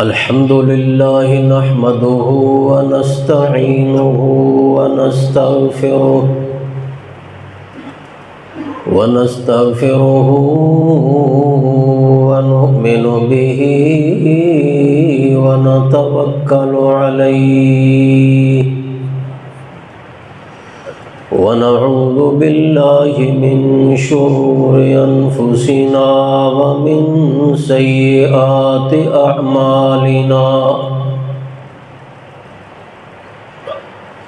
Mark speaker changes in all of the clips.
Speaker 1: الحمد لله نحمده ونستعينه ونستغفره ونؤمن به ونتوكل عليه ونعوذ بالله من شرور أنفسنا ومن سيئات أعمالنا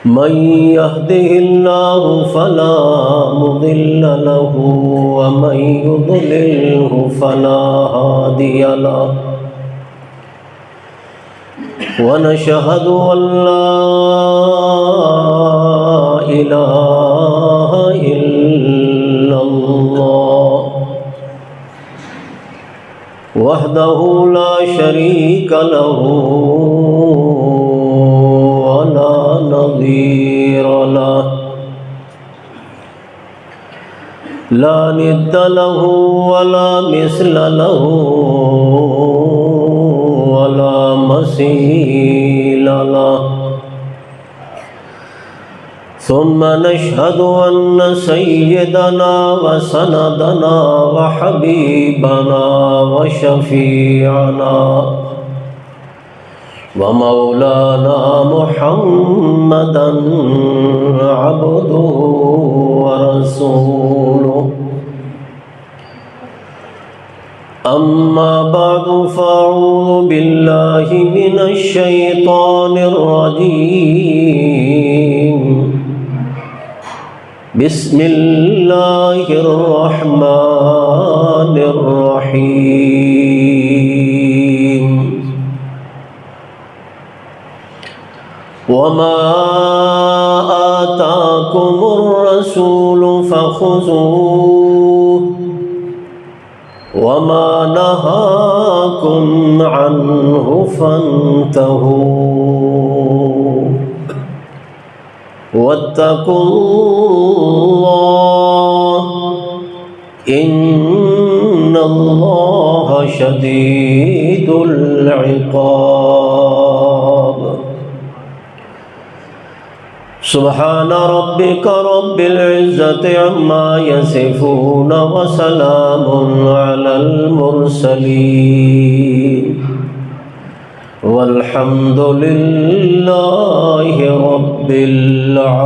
Speaker 1: من يهده الله فلا مضل له ومن يضلله فلا هادي له ونشهد أن لا إله إلا الله وحده لا شريك له ولا نظير له لا ند له ولا مثل له ولا مثيل له ثم نشهد أن سيدنا وسندنا وحبيبنا وشفيعنا ومولانا محمدا عبده ورسوله أما بعد فأعوذ بالله من الشيطان الرجيم بسم الله الرحمن الرحيم وما آتاكم الرسول فخذوه وما نهاكم عنه فانتهوا واتقوا الله إن الله شديد العقاب سبحان ربك رب العزة عما يصفون وسلام على المرسلين والحمد لله رب العالمين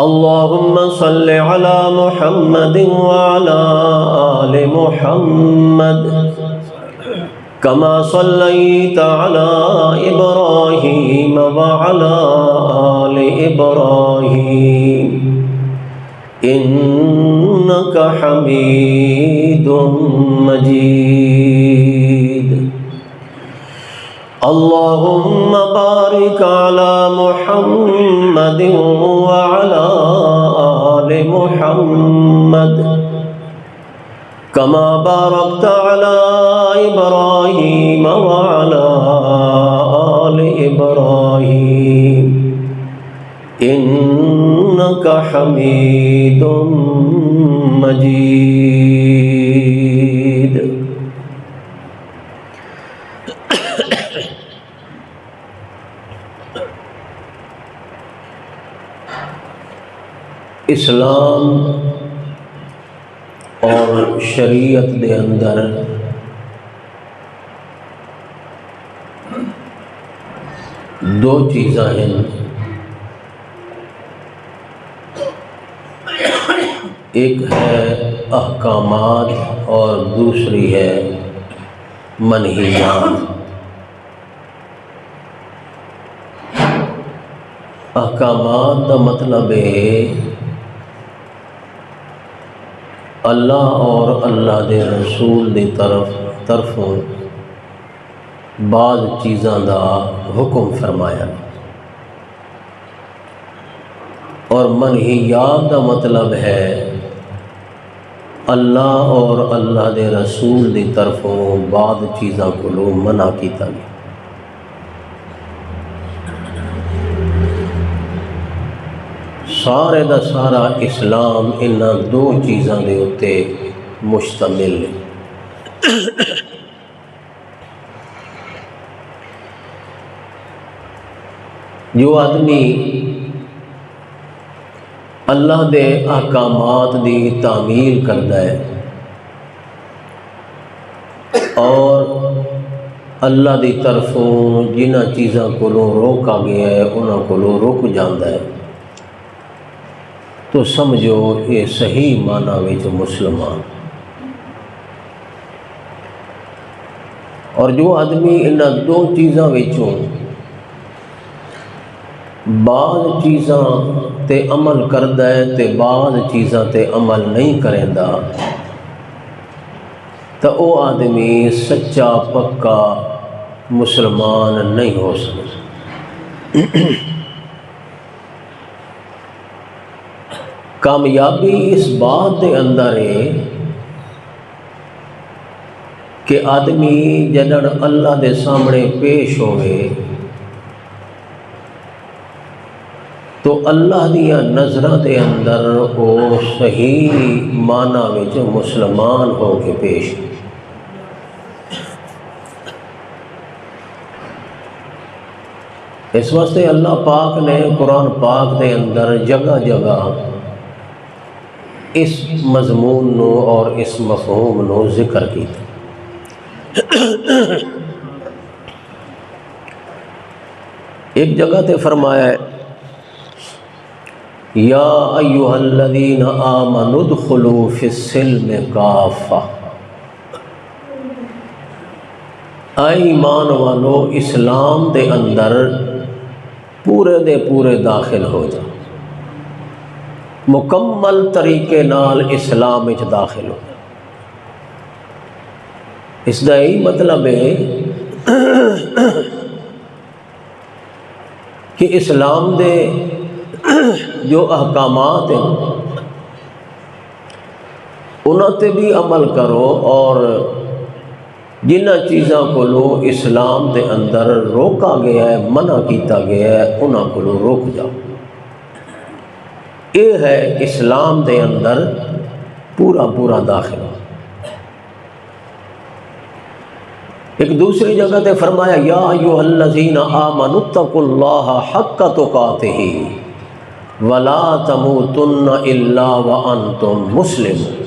Speaker 1: اللهم صل على محمد وعلى آل محمد كما صليت على إبراهيم وعلى آل إبراهيم إنك حميد مجيد اللهم بارك على محمد وعلى آل محمد كما باركت على إبراهيم وعلى آل إبراهيم إنك حميد مجيد اسلام اور شریعت دے اندر دو چیزاں ہیں، ایک ہے احکامات اور دوسری ہے منہیات۔ احکامات کا مطلب ہے اللہ اور اللہ دے رسول دی طرفوں بعض چیزاں دا حکم فرمایا، اور منہیات دا مطلب ہے اللہ اور اللہ دے رسول دی طرفوں بعض چیزاں کو منع کیتا گیا۔ سارے دا سارا اسلام انہاں دو چیزاں دے اتے مشتمل ہے۔ جو آدمی اللہ دے احکامات دی تعمیل کرتا ہے اور اللہ دی طرفوں جنہ چیزاں کو روکا گیا ہے انہاں کو رک جاندہ ہے، تو سمجھو یہ صحیح معنی وچ مسلمان۔ اور جو آدمی انہاں دو چیزاں وچوں بعض چیزاں تے عمل کردا ہے تے بعض چیزاں تے عمل نہیں کریندا، تو وہ آدمی سچا پکا مسلمان نہیں ہو سکتا۔ کامیابی اس بات دے اندر ہے کہ آدمی جدڑ اللہ دے سامنے پیش ہوئے تو اللہ دیا نظرہ دے اندر وہ صحیح معنی وچ مسلمان ہو کے پیش۔ اس واسطے اللہ پاک نے قرآن پاک دے اندر جگہ جگہ اس مضمون نو اور اس مفہوم نو ذکر کیتا۔ ایک جگہ تے فرمایا ہے یا ایھا الذین آمنوا ادخلوا فی السلم کافہ، اے ایمان والو اسلام دے اندر پورے دے پورے داخل ہو جا، مکمل طریقے نال اسلام وچ داخل ہو۔ اس دا یہی مطلب ہے کہ اسلام دے جو احکامات ہیں انہاں تے بھی عمل کرو، اور جنہ چیزاں کو اسلام دے اندر روکا گیا ہے، منع کیتا گیا ہے، انہاں کو روک جاؤ۔ یہ ہے اسلام دے اندر پورا پورا داخلہ۔ ایک دوسری جگہ تے فرمایا یا ایھا الذین آمنوا اتقوا اللہ حق تقاتہ ولا تموتن الا وانتم مسلمون،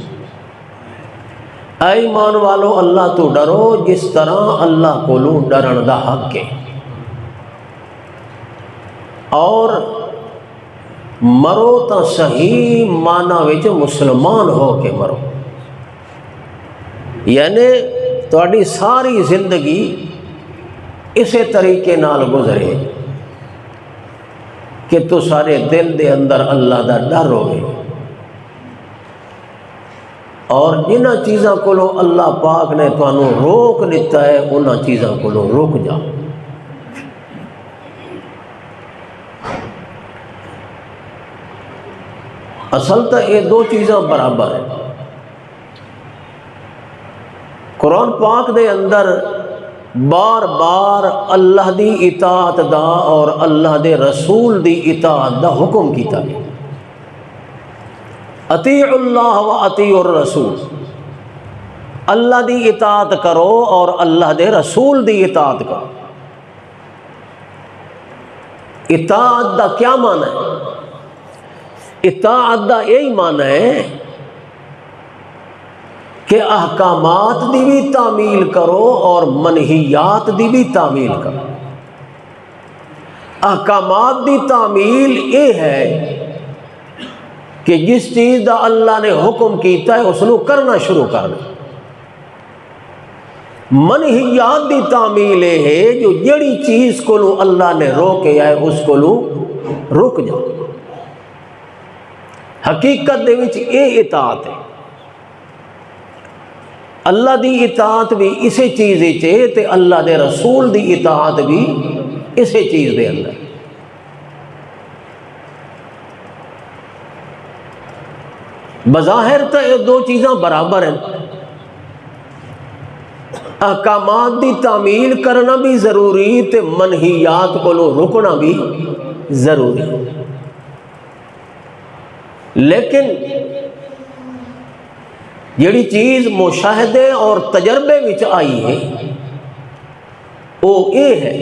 Speaker 1: اے ایمان والو اللہ تو ڈرو جس طرح اللہ کو ڈرن دا حق ہے، اور مرو تا صحیح معنی وچ مسلمان ہو کے مرو، یعنی تہاڈی ساری زندگی اسی طریقے نال گزرے کہ تو سارے دل دے اندر اللہ دا ڈر ہوئے، اور جنہ چیزاں کو اللہ پاک نے تانوں روک دیتا ہے انہاں چیزاں کو روک جا۔ اصل تو یہ دو چیزاں برابر ہیں۔ قرآن پاک دے اندر بار بار اللہ دی اطاعت دا اور اللہ دے رسول دی اطاعت دا حکم کیتا گیا، اطیعوا اللہ و اطیعوا الرسول، اللہ دی اطاعت کرو اور اللہ دے رسول دی اطاعت کرو۔ اطاعت دا کیا معنی ہے؟ اطاعت دا یہی معنی ہے کہ احکامات دی بھی تعمیل کرو اور منہیات دی بھی تعمیل کرو۔ احکامات دی تعمیل یہ ہے کہ جس چیز دا اللہ نے حکم کیتا ہے اس کو کرنا شروع کر دیں۔ منہیات دی تعمیل یہ ہے جو جڑی چیز کو اللہ نے روکے ہے اس کو رک جاؤ۔ حقیقت دے وچ یہ اطاعت ہے۔ اللہ دی اطاعت بھی اسی چیز ہے تے اللہ دے رسول دی اطاعت بھی اسی چیز دے اندر۔ بظاہر تو یہ دو چیزاں برابر ہیں، احکامات دی تعمیل کرنا بھی ضروری تے منہیات کو رکنا بھی ضروری، لیکن جیڑی چیز مشاہدے اور تجربے وچ آئی ہے وہ یہ ہے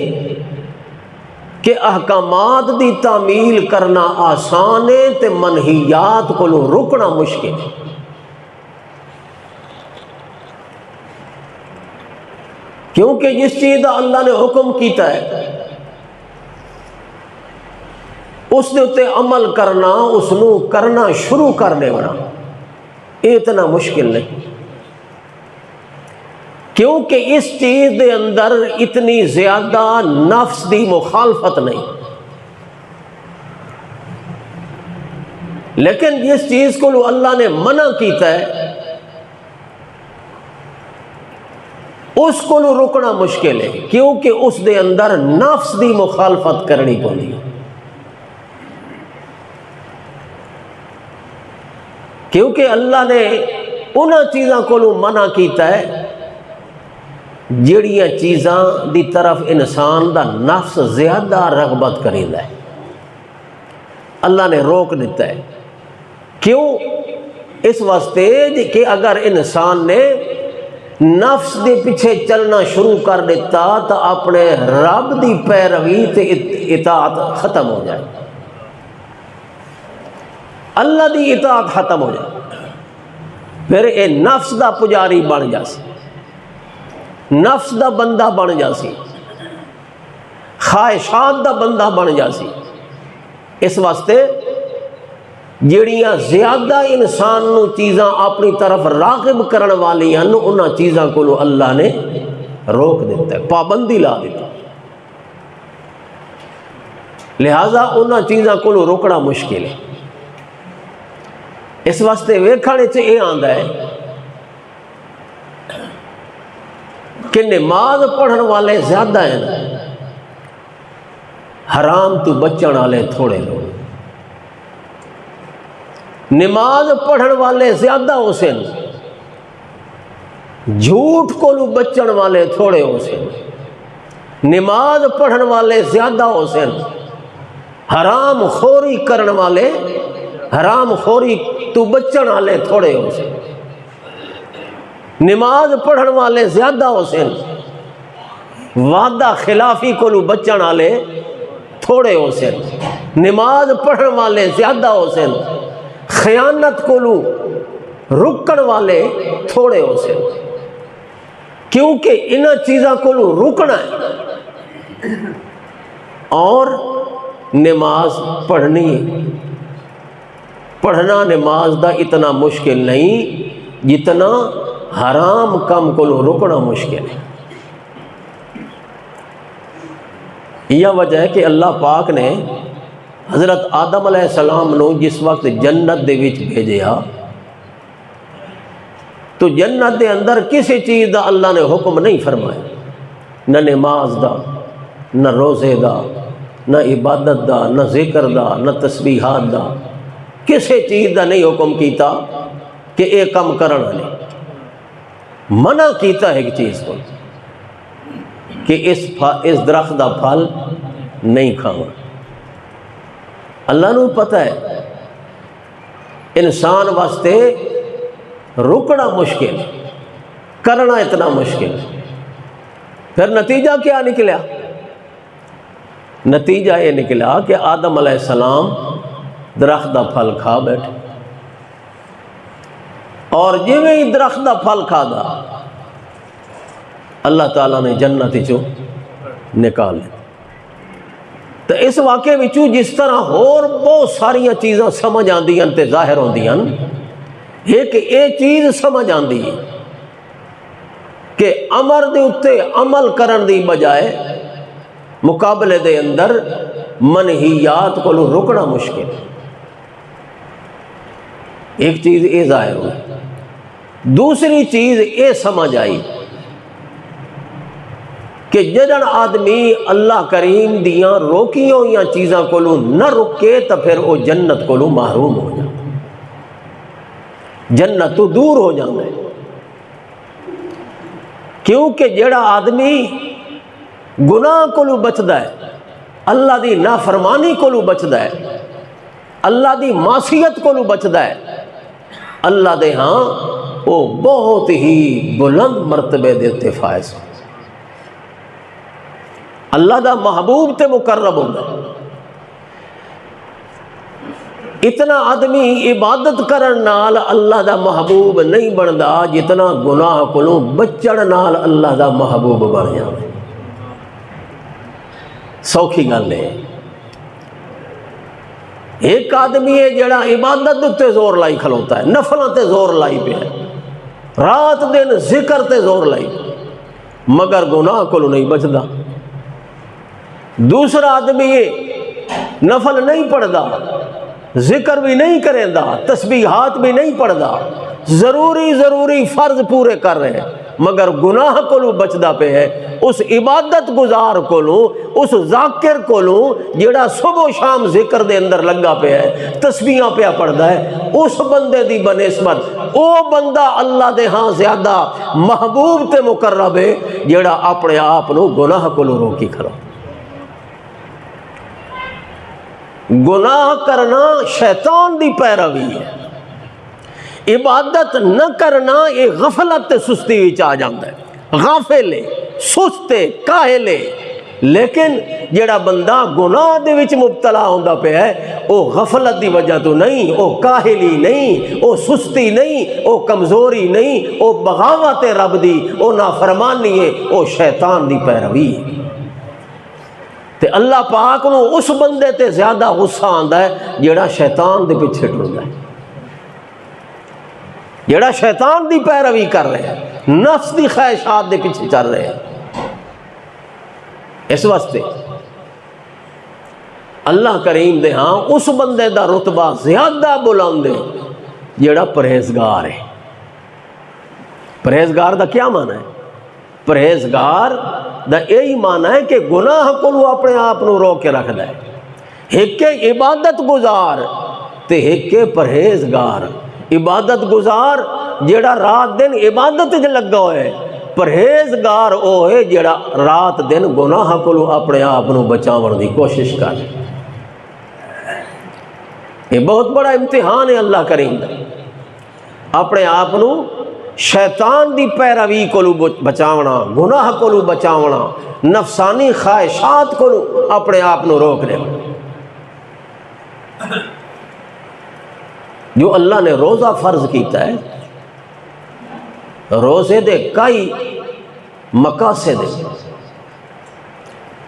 Speaker 1: کہ احکامات دی تعمیل کرنا آسان ہے تے منہیات کو رکنا مشکل ہے۔ کیونکہ جس چیز دا اللہ نے حکم کیتا ہے اس دے اتے عمل کرنا، اس نو کرنا شروع کر دینا یہ اتنا مشکل نہیں، کیونکہ اس چیز دے اندر اتنی زیادہ نفس دی مخالفت نہیں۔ لیکن جس چیز کو اللہ نے منع کیتا ہے اس کو رکنا مشکل ہے، کیونکہ اس دے اندر نفس دی مخالفت کرنی پڑی۔ کیونکہ اللہ نے انہاں چیزاں کو منع کیتا ہے جڑیاں چیزاں دی طرف انسان دا نفس زیادہ رغبت کریندا ہے، اللہ نے روک دیتا ہے۔ کیوں؟ اس واسطے کہ اگر انسان نے نفس دے پیچھے چلنا شروع کر دیتا تو اپنے رب دی پیروی تے اطاعت ختم ہو جائے، اللہ دی اطاعت ختم ہو جائے، پھر اے نفس دا پجاری بن جاسی، نفس دا بندہ بن جاسی، خواہشات دا بندہ بن جاسی۔ اس واسطے جڑیاں زیادہ انسان نو چیزاں اپنی طرف راغب کرن والی ہیں انہاں چیزاں کو اللہ نے روک دیتا ہے، پابندی لا دیتا، لہذا انہاں چیزاں کو روکنا مشکل ہے۔ اس واسطے ویکھنے سے یہ آندا ہے کہ نماز پڑھن والے زیادہ ہیں، حرام تو بچن والے تھوڑے لوگ۔ نماز پڑھن والے زیادہ ہو سن، جھوٹ کو بچن والے تھوڑے ہو سن۔ نماز پڑھن والے زیادہ ہو سن، حرام خوری کرن والے، حرام خوری تو بچن والے تھوڑے ہو سن۔ نماز پڑھن والے زیادہ ہو سن، وعدہ خلافی کو بچن والے تھوڑے ہو سن۔ نماز پڑھن والے زیادہ ہو سن، خیانت کو رکن والے تھوڑے ہو سن، کیونکہ انہاں چیزاں کو رکنا ہے اور نماز پڑھنی ہے۔ پڑھنا نماز دا اتنا مشکل نہیں جتنا حرام کم کو رکنا مشکل ہے۔ یہ وجہ ہے کہ اللہ پاک نے حضرت آدم علیہ السلام نو جس وقت جنت دے وچ بھیجیا تو جنت دے اندر کسی چیز دا اللہ نے حکم نہیں فرمایا، نہ نماز دا، نہ روزے دا، نہ عبادت دا، نہ ذکر دا، نہ تسبیحات دا، کسی چیز دا نہیں حکم کیتا کہ اے کم کرنا نہیں۔ منع کیتا ہے ایک چیز کو کہ اس درخت دا پھل نہیں کھاؤ۔ اللہ نو پتہ ہے انسان واسطے رکنا مشکل، کرنا اتنا مشکل، پھر نتیجہ کیا نکلا؟ نتیجہ یہ نکلا کہ آدم علیہ السلام درخت دا پھل کھا بیٹھے، اور جویں ہی درخت دا پھل کھا دا اللہ تعالیٰ نے جنت چوں نکال لیا۔ تو اس واقعے وچوں جس طرح اور بہت ساری چیزاں سمجھ آندیاں تے ظاہر ہوندیاں، ایک یہ چیز سمجھ آندی ہے کہ امر دے اتے عمل کرن دی بجائے مقابلے دے اندر منہیات کو رکنا مشکل۔ ایک چیز یہ ظاہر ہوئی، دوسری چیز یہ سمجھ آئی کہ جدن آدمی اللہ کریم دیاں روکی ہوئی چیزاں کو نہ رکے تو پھر وہ جنت کو محروم ہو جائے، جنت تو دور ہو جائے۔ کیونکہ جڑا آدمی گناہ کو بچدا ہے، اللہ دی نافرمانی کو بچدا ہے، اللہ دی معصیت کو بچدا ہے، اللہ دے ہاں وہ بہت ہی بلند مرتبے دے تے فائز، اللہ دا محبوب تے مقرب ہوگا۔ اتنا آدمی عبادت کرن نال اللہ دا محبوب نہیں بندا جتنا گناہ کولوں بچن نال اللہ دا محبوب بن جاوے۔ سوکھی گل ہے، ایک آدمی ہے جڑا عبادت تے زور لائی کھلوتا ہے، نفلوں تے زور لائی پہ ہے، رات دن ذکر تے زور لائی مگر گناہ کولوں نہیں بچدا۔ دوسرا آدمی ہے نفل نہیں پڑھدا، ذکر بھی نہیں کریندا، تسبیحات بھی نہیں پڑھدا، ضروری فرض پورے کر رہے ہیں مگر گناہ کولوں بچدا پہ ہے۔ اس عبادت گزار کولوں، اس ذاکر کولوں جڑا صبح و شام ذکر دے اندر لگا پہ ہے، تسبیحاں پہ پڑھدا ہے، اس بندے دی بنسبت او بندہ اللہ دے ہاں زیادہ محبوب تے مقرب ہے جڑا اپنے آپ نو گناہ کولوں روکی کھڑا۔ گناہ کرنا شیطان دی پیروی ہے، عبادت نہ کرنا یہ غفلت تے سستی وچ آ جاندا ہے، غافل ہے، سست ہے، کاہل ہے۔ لیکن جڑا بندہ گناہ دے وچ مبتلا ہوندا پیا ہے او غفلت دی وجہ تو نہیں، او کاہلی نہیں، او سستی نہیں، او کمزوری نہیں، او بغاوت رب دی، او نافرمانی ہے، او شیطان دی پیروی ہے۔ تے اللہ پاک نو اس بندے تے زیادہ غصہ آندا ہے جڑا شیطان دے پیچھے ٹردا ہے، جڑا شیطان دی پیروی کر رہے ہیں، نفس دی خواہشات دے پیچھے چل رہے ہیں۔ اس واسطے اللہ کریم دے ہاں اس بندے دا رتبہ زیادہ بلند ہے جڑا پرہیزگار ہے۔ پرہیزگار دا کیا معنی ہے؟ پرہیزگار دا یہی معنی ہے کہ گناہ کو اپنے آپ نو رو کے رکھدا ہے۔ ایک عبادت گزار تے ایک پرہیزگار۔ عبادت گزار جڑا رات دن عبادت وچ لگا ہوئے ہے، پرہیزگار او ہے جڑا رات دن گناہ کو اپنے آپ نو بچاون دی کوشش کر۔ یہ بہت بڑا امتحان ہے اللہ کریم دا، اپنے آپ نو شیطان دی پیروی کو بچاونا، گناہ کو بچاونا، نفسانی خواہشات کو اپنے آپ نو روک لے۔ جو اللہ نے روزہ فرض کیتا ہے، روزے دے کئی مقاصد ہیں،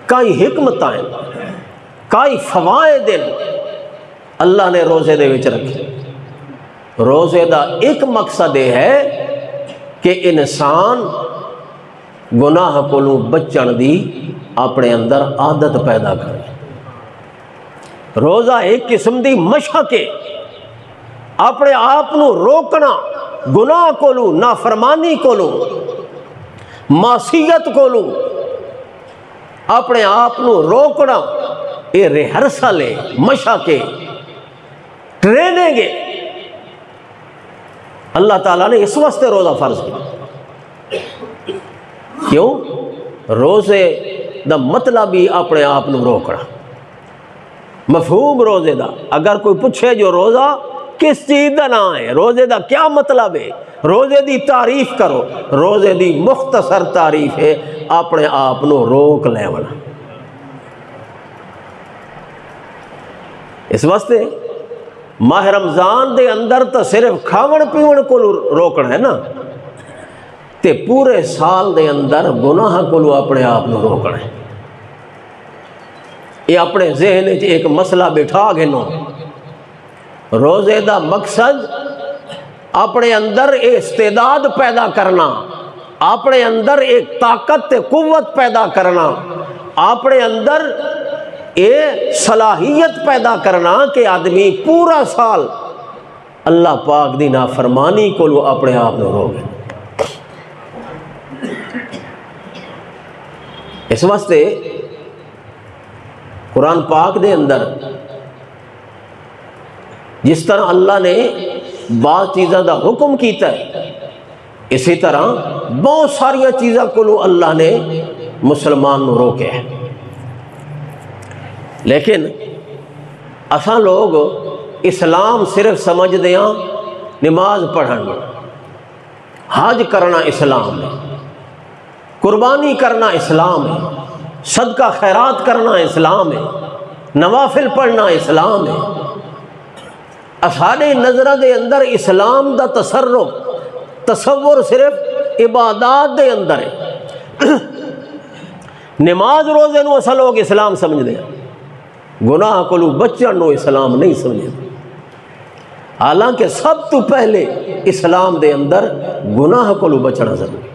Speaker 1: کئی حکمتیں، کئی فوائد اللہ نے روزے دے وچ رکھے۔ روزے دا ایک مقصد یہ ہے کہ انسان گناہ کو بچن دی اپنے اندر عادت پیدا کرے۔ روزہ ایک قسم دی مشق ہے، اپنے آپ نو روکنا، گناہ کو نافرمانی کو معصیت کو اپنے آپ نو روکنا، یہ ریہرسل ہے، مشق ہے، ٹریننگ ہے۔ اللہ تعالیٰ نے اس واسطے روزہ فرض کیا۔ کیوں؟ روزے دا مطلب ہی اپنے آپ نو روکنا۔ مفہوم روزے دا اگر کوئی پوچھے جو روزہ کس چیز دا نام ہے، روزے دا کیا مطلب ہے، روزے دی تعریف کرو، روزے دی مختصر تعریف ہے اپنے آپ نو روک لینا۔ اس واسطے ماہ رمضان دے اندر تو صرف کھاون پیون کو روکنا ہے نا، تے پورے سال دے اندر گناہ کو اپنے آپ نو روکنا ہے۔ یہ اپنے ذہن وچ ایک مسئلہ بٹھا گھنو، روزے دا مقصد اپنے اندر استعداد پیدا کرنا، اپنے اندر ایک طاقت تے قوت پیدا کرنا، اپنے اندر یہ صلاحیت پیدا کرنا کہ آدمی پورا سال اللہ پاک دی نافرمانی کو اپنے آپ نو روکے۔ اس واسطے قرآن پاک دے اندر جس طرح اللہ نے بعض چیزوں دا حکم کیتا ہے، اسی طرح بہت ساری چیزوں کو اللہ نے مسلمان نو روکے ہیں۔ لیکن اساں لوگ اسلام صرف سمجھ دیاں نماز پڑھن، حج کرنا اسلام ہے، قربانی کرنا اسلام ہے، صدقہ خیرات کرنا اسلام ہے، نوافل پڑھنا اسلام ہے۔ ساڈے نظرہ دے اندر اسلام دا تصور صرف عبادات دے اندر ہے۔ نماز روزے نو اصل لوگ اسلام سمجھتے ہیں، گناہ کو بچن نو اسلام نہیں سمجھتے، حالانکہ سب تو پہلے اسلام دے اندر گناہ کو بچنا ضروری۔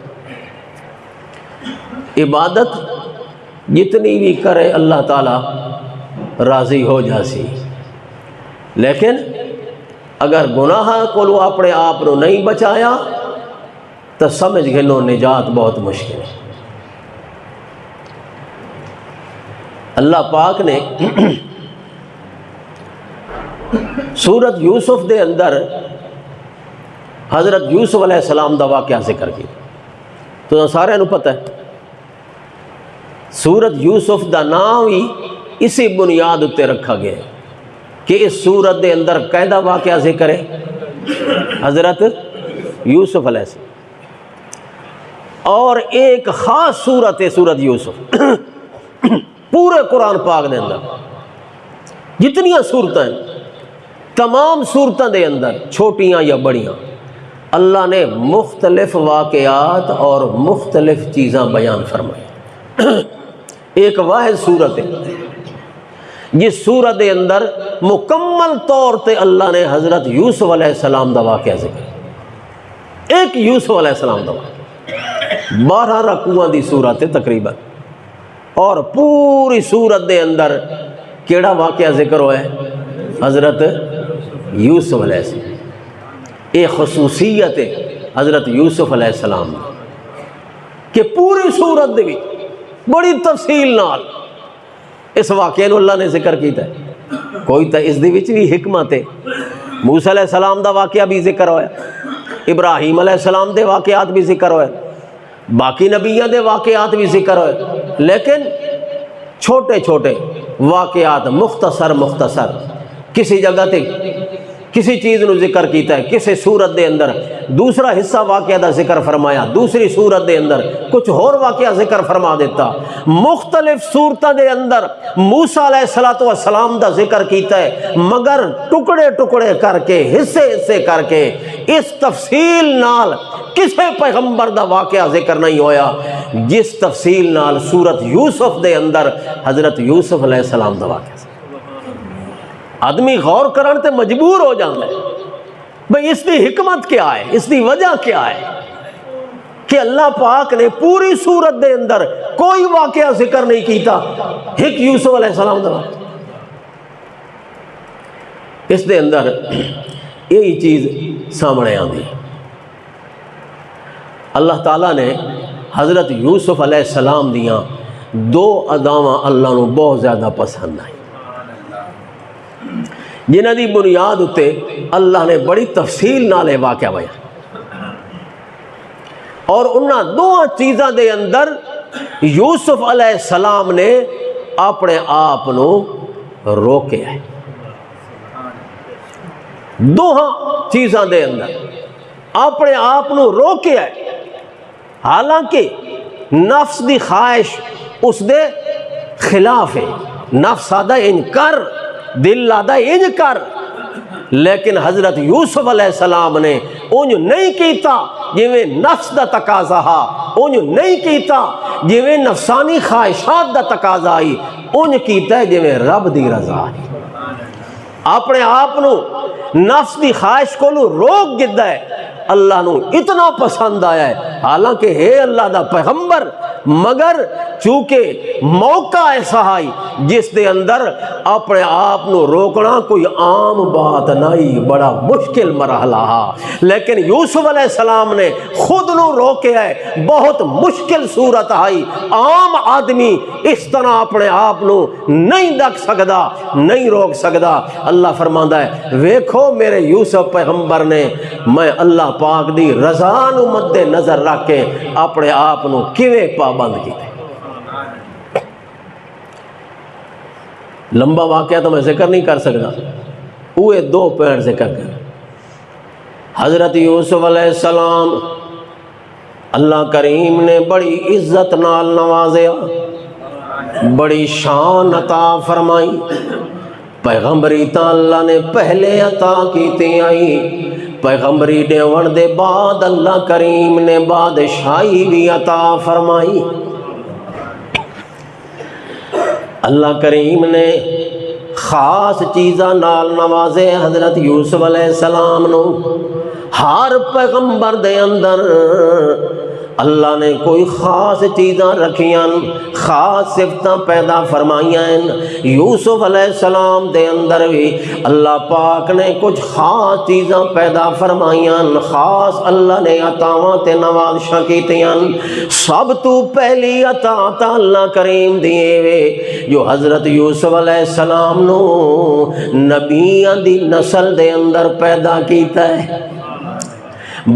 Speaker 1: عبادت جتنی بھی کرے اللہ تعالیٰ راضی ہو جاسی، لیکن اگر گناہ کو اپنے آپ کو نہیں بچایا تو سمجھ گلو نجات بہت مشکل ہے۔ اللہ پاک نے سورت یوسف دے اندر حضرت یوسف علیہ السلام دا واقعہ ذکر کیا، تو سارے نو پتہ ہے سورت یوسف دا نام ہی اسی بنیاد اتنے رکھا گیا ہے کہ اس سورت دے اندر قیدہ واقعہ ذکر ہے حضرت یوسف علیہ السلام، اور ایک خاص سورت ہے سورت یوسف۔ پورے قرآن پاک دے اندر جتنیاں صورتیں ہیں، تمام صورتوں دے اندر چھوٹیاں یا بڑیاں، اللہ نے مختلف واقعات اور مختلف چیزاں بیان فرمائی۔ ایک واحد صورت ہے جس صورت دے اندر مکمل طور تے اللہ نے حضرت یوسف علیہ السلام دا واقعہ ذکر، ایک یوسف علیہ السلام دا واقعہ، 12 رکوعاں دی صورت ہے تقریباً، اور پوری صورت دے اندر کیڑا واقعہ ذکر ہوا ہے؟ حضرت یوسف علیہ السلام۔ ایک خصوصیت ہے حضرت یوسف علیہ السلام کہ پوری صورت دے بھی بڑی تفصیل نال اس واقعے نو اللہ نے ذکر کیتا ہے۔ کوئی تا اس دے وچ بھی حکمت ہے، موسیٰ علیہ السلام دا واقعہ بھی ذکر ہویا، ابراہیم علیہ السلام دے واقعات بھی ذکر ہوئے، باقی نبیوں دے واقعات بھی ذکر ہوئے، لیکن چھوٹے چھوٹے واقعات مختصر کسی جگہ تے کسی چیز نو ذکر کیتا ہے، کسی صورت دے اندر دوسرا حصہ واقعہ دا ذکر فرمایا، دوسری صورت دے اندر کچھ اور واقعہ ذکر فرما دیتا۔ مختلف صورتوں دے اندر موسیٰ علیہ السلام دا ذکر کیتا ہے، مگر ٹکڑے ٹکڑے کر کے حصے کر کے اس تفصیل نال کسے پیغمبر دا واقعہ ذکر نہیں ہویا جس تفصیل نال سورت یوسف دے اندر حضرت یوسف علیہ السلام دا واقعہ۔ آدمی غور کرن تے مجبور ہو جاتا ہے بھئی اس دی حکمت کیا ہے، اس دی وجہ کیا ہے کہ اللہ پاک نے پوری صورت دے اندر کوئی واقعہ ذکر نہیں کیتا ایک یوسف علیہ السلام دا واقعہ۔ اس دے اندر یہی چیز سامنے آندی، اللہ تعالیٰ نے حضرت یوسف علیہ السلام دیاں 2 اداواں اللہ نو بہت زیادہ پسند آئی، جنہ دی بنیاد اتے اللہ نے بڑی تفصیل نالے واقعہ بیان، اور انہاں 2 چیزاں دے اندر یوسف علیہ السلام نے اپنے آپ نو روکے ہے۔ 2 چیزاں دے اندر اپنے آپ نو روکے ہے، حالانکہ نفس دی خواہش اس دے خلاف ہے، نفس آدھا انکر، دل آدھا انکر، لیکن حضرت یوسف علیہ السلام نے انج نہیں کیتا جویں نفس دا تقاضا ہا، انج نہیں کیتا جویں نفسانی خواہشات دا تقاضا آئی، انج کیتا ہے جویں رب دی رضا آئی۔ اپنے آپ نو نفس دی خواہش کو روک گدا ہے، اللہ نو اتنا پسند آیا ہے، حالانکہ ہے اللہ دا پیغمبر، مگر چونکہ موقع ایسا آئی جس دے اندر اپنے آپ نو روکنا کوئی عام بات نہیں، بڑا مشکل مرحلہ ہا، لیکن یوسف علیہ السلام نے خود نو روکے ہے، بہت مشکل صورت آئی، عام آدمی اس طرح اپنے آپ نو نہیں دکھ سکدا، نہیں روک سکدا۔ اللہ فرماندا ہے ویکھو میرے یوسف پیغمبر نے میں اللہ پاک دی رضا نو مد نظر رکھ کے اپنے آپ نو کیویں پابند کیتے۔ لمبا واقعہ تو میں ذکر نہیں کر سکتا، وہ 2 پوائنٹ ذکر کر۔ حضرت یوسف علیہ السلام اللہ کریم نے بڑی عزت نال نوازیا، بڑی شان عطا فرمائی۔ پیغمبری تا اللہ نے پہلے عطا کیتی آئی، پیغمبری دیون دے بعد اللہ کریم نے بادشاہی بھی عطا فرمائی۔ اللہ کریم نے خاص چیزاں نال نوازے حضرت یوسف علیہ السلام نو۔ ہر پیغمبر دے اندر اللہ نے کوئی خاص چیزاں رکھیاں، خاص صفتاں پیدا فرمائیاں۔ یوسف علیہ السلام دے اندر بھی اللہ پاک نے کچھ خاص چیزاں پیدا فرمائیاں، خاص اللہ نے عطاواں تے نوازشاں کیتیاں۔ سب تو پہلی عطا تا اللہ کریم دیے وے جو حضرت یوسف علیہ السلام نو نبیاں دی نسل دے اندر پیدا کیتا ہے۔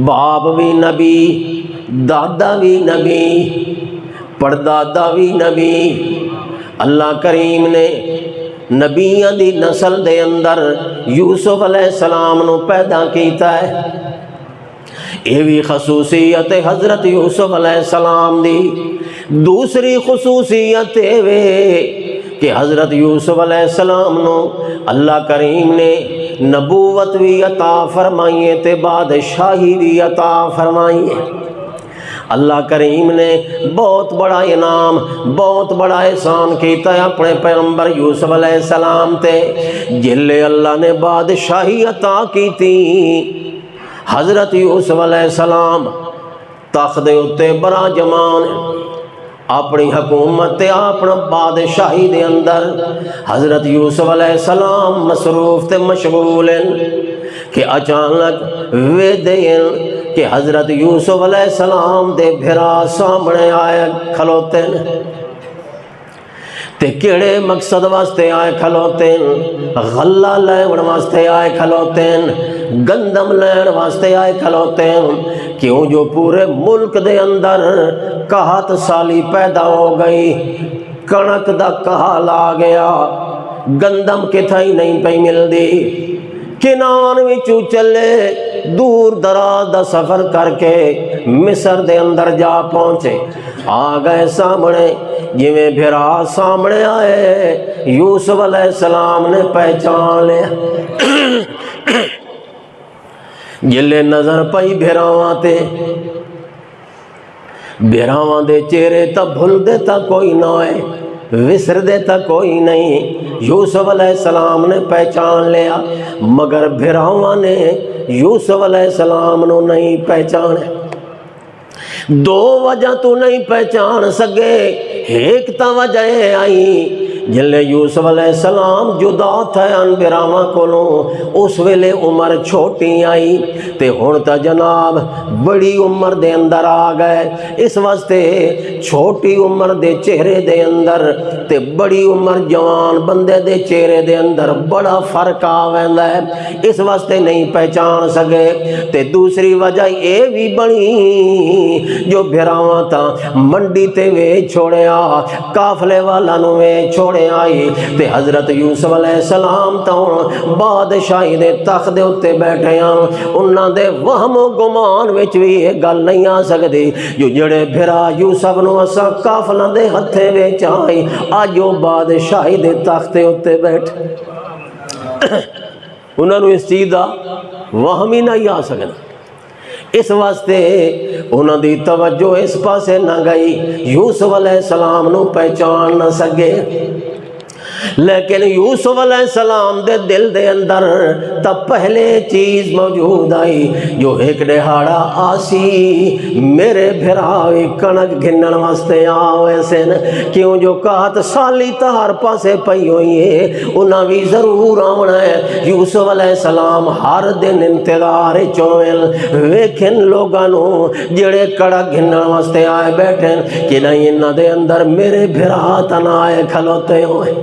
Speaker 1: باپ بھی نبی، دادا بھی نبی، پردادا بھی نبی۔ اللہ کریم نے نبیاں دی نسل دے اندر یوسف علیہ السلام نو پیدا کیتا ہے۔ یہ بھی خصوصیت حضرت یوسف علیہ السلام دی۔ دوسری خصوصیت وے کہ حضرت یوسف علیہ السلام نو اللہ کریم نے نبوت بھی عطا فرمائی تے بادشاہی بھی عطا فرمائی۔ اللہ کریم نے بہت بڑا انعام، بہت بڑا احسان کیتا ہے اپنے پیغمبر یوسف علیہ السلام تے، جلے اللہ نے بادشاہی عطا کی تھی۔ حضرت یوسف علیہ السلام تخت دے اتے براجمان اپنی حکومت تے اپنا بادشاہی دے اندر۔ حضرت یوسف علیہ السلام مصروف تے مشغول ہیں کہ اچانک ویدین کہ حضرت یوسف علیہ السلام دے بھرا سامنے آئے کھلوتے ہیں۔ تے کیڑے مقصد واسطے آئے کھلوتے ہیں؟ غلہ لین واسطے آئے کھلوتے ہیں، گندم لین واسطے آئے کھلوتے ہیں۔ کیوں جو پورے ملک دے اندر قحط سالی پیدا ہو گئی، کنک دا کہال آ گیا، گندم کتھائی نہیں پئی مل دی۔ کنان وچوں چلے دور دراز دا سفر کر کے مصر دے اندر جا پہنچے، آ گئے سامنے، جویں بھرا سامنے آئے یوسف علیہ السلام نے پہچان لیا۔ جلے نظر پئی بھراواں تے، بھراواں دے چہرے تا بھول دے تا کوئی نہ ہے، وسر دے تا کوئی نہیں۔ یوسف علیہ السلام نے پہچان لیا، مگر بھراواں نے یوسف علیہ السلام نو نہیں پہچانے۔ دو وجہ تو نہیں پہچان سکے، ایک تا وجہ آئی جلے یوسف علیہ السلام جدا تھے ان براواں کولوں، اس ویلے عمر چھوٹی آئی تے ہن تا جناب بڑی عمر دے اندر آ گئے۔ اس واسطے چھوٹی عمر دے چہرے دے اندر تے بڑی عمر جوان بندے دے چہرے دے اندر بڑا فرق آ ویندا ہے، اس واسطے نہیں پہچان سکے۔ تے دوسری وجہ یہ بھی بنی جو بھراواں تا منڈی تے وے چھوڑیا، قافلے والا نو وے چھوڑیا آئی تے حضرت یوسف علیہ السلام تا بادشاہی دے تخت دے اتے بیٹھے ہیں۔ انہاں دے وہم و گمان وچ بھی یہ گل نہیں آ سکتی جو جڑے بھرا یوسف نو اسا قافلہ دے ہتھے وچ آئی، اج او بادشاہی دے تخت دے اتے بیٹھے۔ انہاں نو اس چیز دا وہم ہی نہیں آ سکتا، اس واسطے انہاں دی توجہ اس پاسے نہ گئی، یوسف علیہ السلام نو پہچان نہ سکے۔ لیکن یوسف علیہ السلام دے دل دے اندر تا پہلے چیز موجود آئی جو ایک دہاڑا آسی میرے بھراوی کنک گھنن واسطے آوے سن، کیوں جو قحط سالی تہار پاسے پئی ہوئی ہے انہاں بھی ضرور آونا ہے۔ یوسف علیہ السلام ہر دن انتظار چویل ویکھن لوگاں نو جڑے کڑک گھنن واسطے آئے بیٹھے کہ نہیں انہاں دے اندر میرے بھرا تن آئے کھلوتے ہوئے۔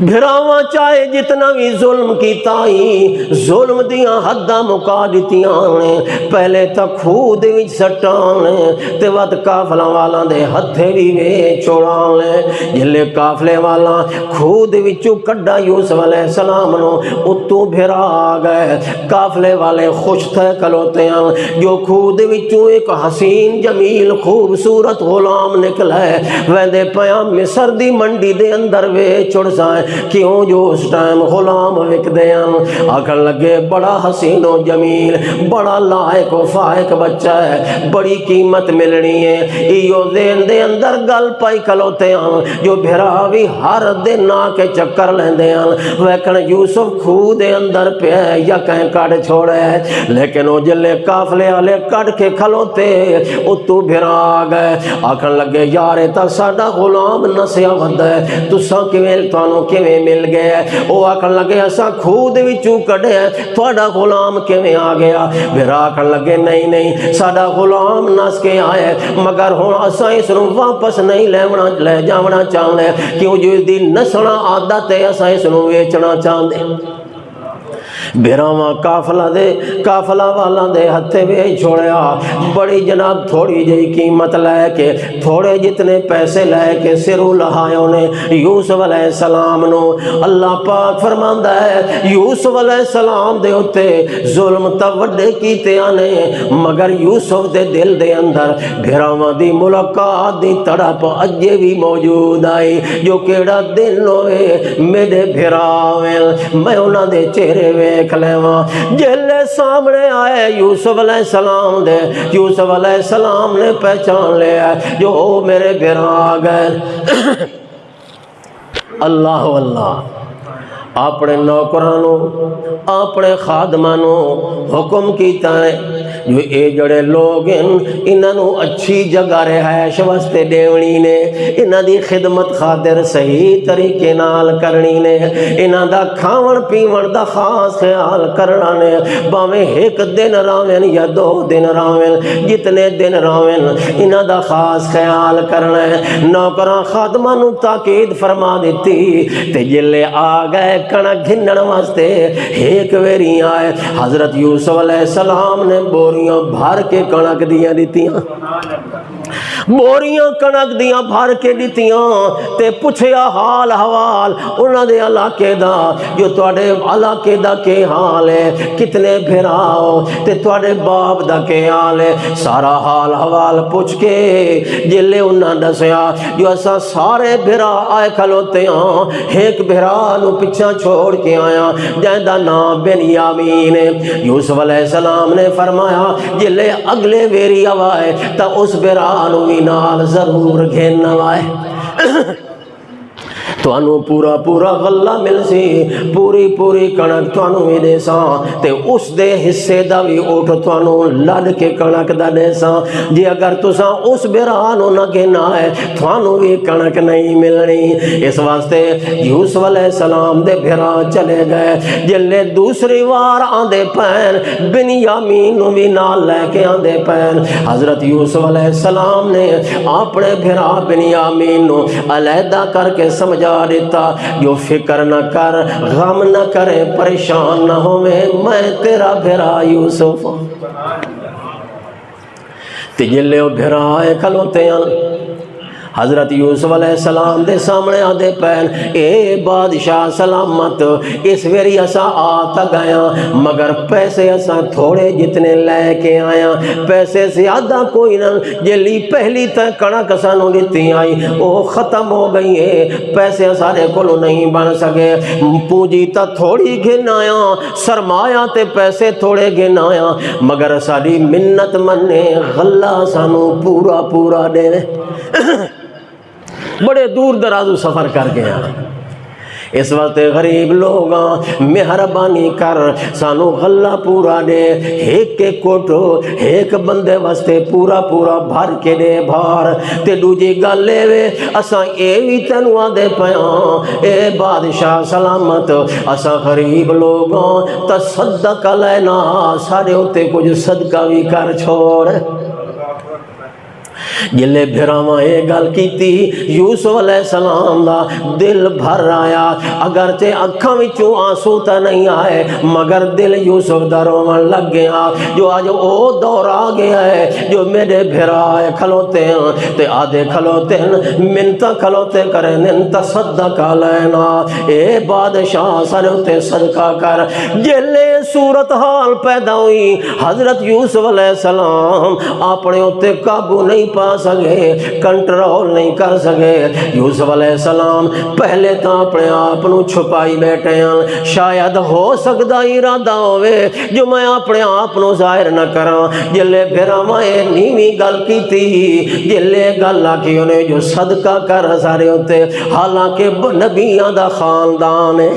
Speaker 1: بھراواں چاہے جتنا بھی ظلم کیتا ہی ظلم دیاں حداں مکا دتیاں نے پہلے تا خود وچ سٹان نے تے ود قافلہ والاں دے ہتھے وی وے چھوڑان لے جلے قافلے والا خود وچوں کڈا یوسف علیہ السلام نو اتوں بھرا آ گئے قافلے والے خوش تھے کلوتے ہیں جو خود وچوں ایک حسین جمیل خوبصورت غلام نکلا ہے ویندے پیاں مصر دی منڈی دے اندر وے چڑ جائیں کیوں جو اس ٹائم غلام وک دیاں آکھن لگے بڑا حسین و جمیل بڑا لائق و فائق بچہ ہے بڑی قیمت ملنی ہے ایو ذہن دے اندر گل پائی کلوتے ہیں جو بھراوی ہر دن آ کے چکر لیندے ہیں ویکھن یوسف کھو دے اندر پہ یا کہیں کڑ چھوڑے لیکن وہ جلے قافلے والے کڑ کے کھلوتے اتو بھرا آ گئے آکھن لگے یارے تا ساڈا غلام نسیا وندا ہے تساں کیویں تانوں کیویں مل گیا او آکھن لگے اساں کھو دے وچوں کڈیا تہاڈا غلام کیویں آ گیا بھرا آکھن لگے نہیں نہیں ساڈا غلام نس کے آیا مگر ہن اساں اس نوں واپس نہیں لے جاونا چاہندے کیوں جو دی نسنا عادت ہے اساں اس نوں ویچنا چاہندے بھراواں قافلہ والا دے ہتھے وے چھوڑیا بڑی جناب تھوڑی جئی قیمت لے کے تھوڑے جتنے پیسے لے کے سرو لہایوں نے یوسف علیہ السلام نو اللہ پاک فرماندا ہے یوسف علیہ السلام دے ہوتے ظلم تا وڈے کیتے آنے مگر یوسف دے دل دے اندر بھراواں دی ملاقات دی تڑپ اجے بھی موجود آئی جو کیڑا دن ہوئے میرے بھراویں میں انہاں دے چہرے ویکھ لیواں جلے سامنے آئے یوسف علیہ السلام دے یوسف علیہ السلام نے پہچان لیا جو میرے بھرا آ گئے اللہ اللہ اپنے نوکرانوں اپنے خادمانوں حکم کیتا ہے جو اے جڑے لوگ انہوں اچھی جگہ رہائش واسطے دیونی نے انہاں دی خدمت خاطر صحیح طریقے نال کرنی نے انہاں دا کھاون پیون دا خاص خیال کرنا نے باویں ایک دن راویں یا 2 دن راویں جتنے دن راویں انہاں دا خاص خیال کرنا ہے نوکراں خادماں نوں تاکید فرما دیتی تے جلے آ گئے کڑک گھنن واسطے ایک ویری آئے حضرت یوسف علیہ السلام نے بوریاں بھر کے کڑک دیاں دیتیاں بوریاں کڑک دیاں بھر کے دیتیاں تے پوچھیا حال حوال انہاں دے علاقے دا جو تواڈے علاقے دا کے حال ہے کتنے بھراؤ تے تواڈے باپ دا کے حال ہے سارا حال حوال پوچھ کے جلے انہاں دسیا جو اساں سارے بھرا آئے کھلوتے ہیں ایک بھرا نو پچھا چھوڑ کے آیا جہاں نام بنیامین ہے یوسف علیہ السلام نے فرمایا جلے اگلے ویری آوائے تا اس برانو بھی نال ضرور گھن آوائے تو انو پورا پورا غلہ مل سی پوری پوری کنک تو انو بھی دے ساں تے اس دے حصے دا بھی اوٹ تو انو لڑ کے کنک دا دے ساں جی اگر تو ساں اس برانو نہ گھنا ہے تو انو بھی کنک نہیں ملنی اس واسطے یوسف علیہ السلام دے بھرا چلے گئے جلے دوسری وار آندے پین بنیامین نو بھی نال لے کے آندے پین حضرت یوسف علیہ السلام نے اپنے بھرا بنیامین نو علیحدہ کر کے سمجھا دیتا جو فکر نہ کر غم نہ کرے پریشان نہ ہوئے میں تیرا بھرا یوسف تجلے بھرا آئے کھلوتے ہیں حضرت یوسف علیہ السلام دے سامنے آدھے پین اے بادشاہ سلامت اس ویری اسا آتا گیا مگر پیسے اسا تھوڑے جتنے لے کے آیا پیسے زیادہ کوئی نہ جلی پہلی تک کڑک سانو دیتی آئی وہ ختم ہو گئی ہے پیسے سارے کولو نہیں بن سکے پونجی تا تھوڑی گھن آیا سرمایہ تے پیسے تھوڑے گھن آیا مگر ساری منت مننے غلہ سانو پورا پورا دے بڑے دور درازو سفر کر گیا اس وقت غریب لوگاں مہربانی کر سانو غلہ پورا دے ایک کے کوٹو ایک بندے واسطے پورا پورا بھر کے دے بھار تے دوجی گل لے وے اساں اے وی تینوں آدے پیاں اے بادشاہ سلامت اساں غریب لوگاں تصدق لینا سارے ہوتے کچھ صدقہ بھی کر چھوڑ جلے بھراواں یہ گل کیتی یوسف علیہ السلام دا دل بھر آیا، اگرچہ اکھاں وچوں آنسو تے نہیں آئے مگر دل یوسف دا روون لگ گیا۔ جو آج او دور آ گیا ہے جو میرے بھرائے کھلوتے ہیں تے آدھے کھلوتے ہیں منتا کھلوتے کریں ننتا صدق علینا، اے بادشاہ سرتے صدقہ کر۔ جلے صورتحال پیدا ہوئی حضرت یوسف علیہ السلام اپنے ہوتے قابو نہیں پا سکے، کنٹرول نہیں کر سکے۔ یوسف علیہ السلام پہلے تو اپنے آپنوں چھپائی بیٹھے ہیں، شاید ہو سکتا ارادہ ہوئے جو میں اپنے آپنوں ظاہر نہ کراں۔ جلے بھراواں نیویں گل کی تھی، جلے گل آکھی انہیں جو صدقہ کر سارے ہوتے، حالانکہ نبیاں دا خاندان ہے۔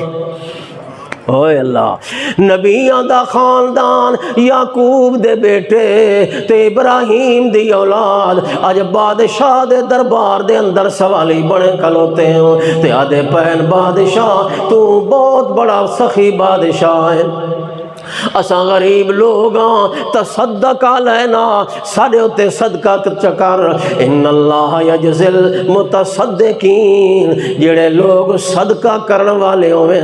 Speaker 1: اوے اللہ، نبیاں دا خاندان، یعقوب دے بیٹے تے ابراہیم دی اولاد اج بادشاہ دے دربار دے اندر سوالی بنے کھلوتے ہیں تے آدھے پہن بادشاہ تو بہت بڑا سخی بادشاہ ہے، اساں غریب لوگاں تصدق علینا، ساڑے ہوتے صدقہ چکر۔ ان اللہ یجزل متصدقین، جڑے لوگ صدقہ کرن والے ہوئے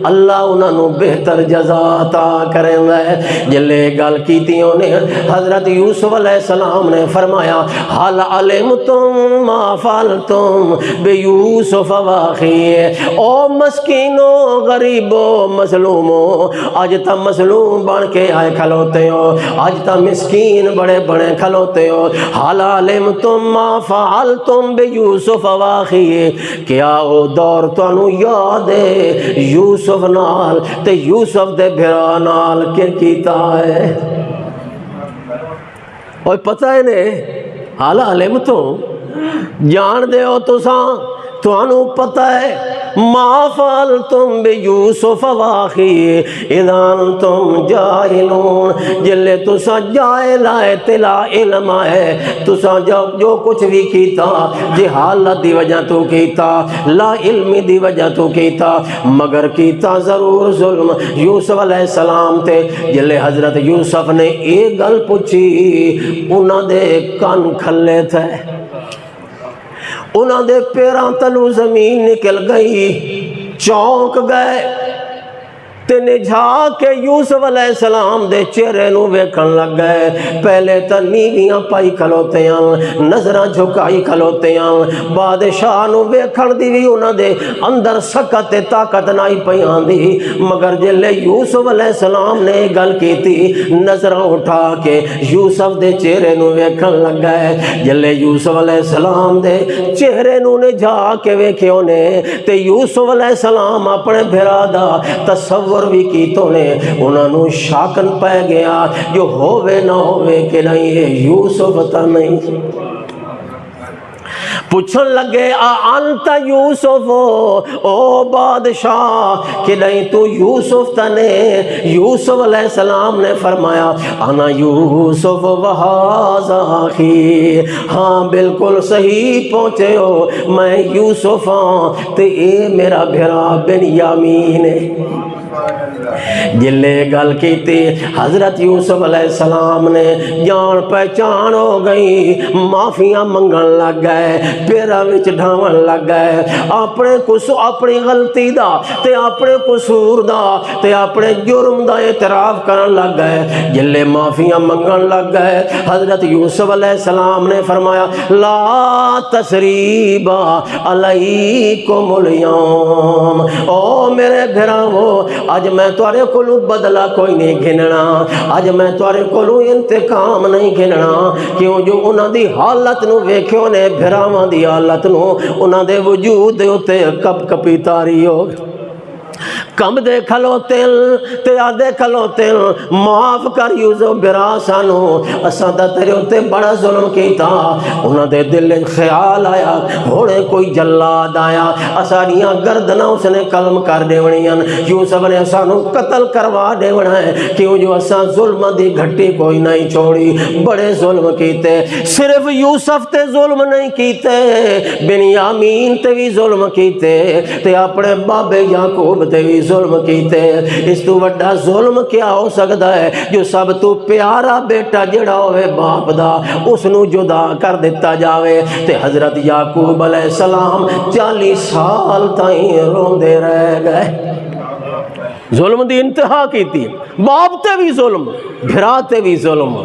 Speaker 1: اللہ انہاں نو بہتر جزا عطا کریں گے۔ جلے گل کیتیوں نے حضرت یوسف علیہ السلام نے فرمایا حل علمتم ما فعلتم بیوسف واخیہ، او مسکینو غریبو مظلومو، آج تا مظلوم بن کے آئے کھلوتے ہو، آج تا مسکین بڑے بڑے کھلوتے ہو۔ حال علمتم ما فعلتم بیوسف واخیہ، کیا او دور تانوں یاد ہے یوسف نال تے یوسف دے بھرا نال کے کیتا ہے؟ اور پتہ ہے نے حال علمتم جان دے ہو تساں، تانوں پتہ ہے ما فعلتم بیوسف واخیہ اذا انتم جاہلون، جلے تساں جاہل آئے تلا علم آئے، تساں جو کچھ بھی کیتا جہالت دی وجہ تو کیتا، لا علمی دی وجہ تو کیتا، مگر کیتا ضرور ظلم یوسف علیہ السلام تے۔ جلے حضرت یوسف نے ایک گل پوچھی انہاں دے کان کھلے تھے، انہاں دے پیراں تلو زمین نکل گئی، چونک گئے تے نجھا کے یوسف علیہ السلام دے چہرے نو ویکھن لگ گئے۔ پہلے تا نیویاں پائی کھلوتے ہیں، نظراں جھکائی کھلوتے ہیں، بادشاہ نو ویکھن دی بھی انہاں دے اندر سکت طاقت نہیں پئی آندی، مگر جلے یوسف علیہ السلام نے گل کیتی نظراں اٹھا کے یوسف دے چہرے نو ویکھن لگ گئے۔ جلے یوسف علیہ السلام دے چہرے نو نجھا کے ویکھے نے تے یوسف علیہ السلام اپنے بھرا دا تصور بھی کیتوں نے، انہاں نو شاکن پہ گیا جو ہووے نہ ہووے کہ نہیں ہے یوسف تا نہیں۔ پوچھن لگے انت یوسف، او بادشاہ کہ نہیں تو یوسف تنے؟ یوسف علیہ السلام نے فرمایا انا یوسف وہذا اخی، ہاں بالکل صحیح پہنچے ہو، میں یوسف ہاں تے اے میرا بھرا بنیامین ہے۔ جلے گل کیتی حضرت یوسف علیہ السلام نے جان پہچان ہو گئی، معافیاں منگن لگ گئے، پیرا وچ ڈھاون لگ گئے، اپنی غلطی دا تے اپنے قصور دا تے اپنے جرم دا اعتراف کرن لگ گئے۔ جلے معافیاں منگن لگ گئے حضرت یوسف علیہ السلام نے فرمایا لا تسریب علیکم اليوم، او میرے بھراؤ اج میں تارے کولو بدلہ کوئی نہیں گھننا، اج میں تارے کولو انتقام نہیں گھننا، کیوں جو انہاں دی حالت نو ویکھیو نے، بھراواں دی حالت نو، انہاں دے وجود دے اوتے کب کپی تاری ہو کم دے کھلوتے تے آدھے کھلوتے معاف کر یوسف برا سانو، اساں دا تیرے ہوتے بڑا ظلم کیتا۔ انہاں دے دل خیال آیا ہوڑے کوئی جلاد آیا، اساڑیاں گردناں اس نے قلم کر دیونیاں، یوسف نے سانو قتل کروا دیونا ہے، کیوں جو اساں ظلم دی گھٹی کوئی نہیں چھوڑی، بڑے ظلم کیتے۔ صرف یوسف تے ظلم نہیں کیتے، بنیامین تے بھی ظلم کیتے تے اپنے بابے یعقوب تے بھی ظلم کیتے، اس تو بڑا ظلم کیا ہو سکتا ہے جو سب تو پیارا بیٹا جڑا ہوئے باپ دا اس نو جدا کر دیتا جاوے۔ تے حضرت یعقوب علیہ السلام 40 سال تائیں روندے رہ گئے، ظلم دی انتہا کی تھی، باپ تے بھی ظلم، بھرا تے بھی ظلم،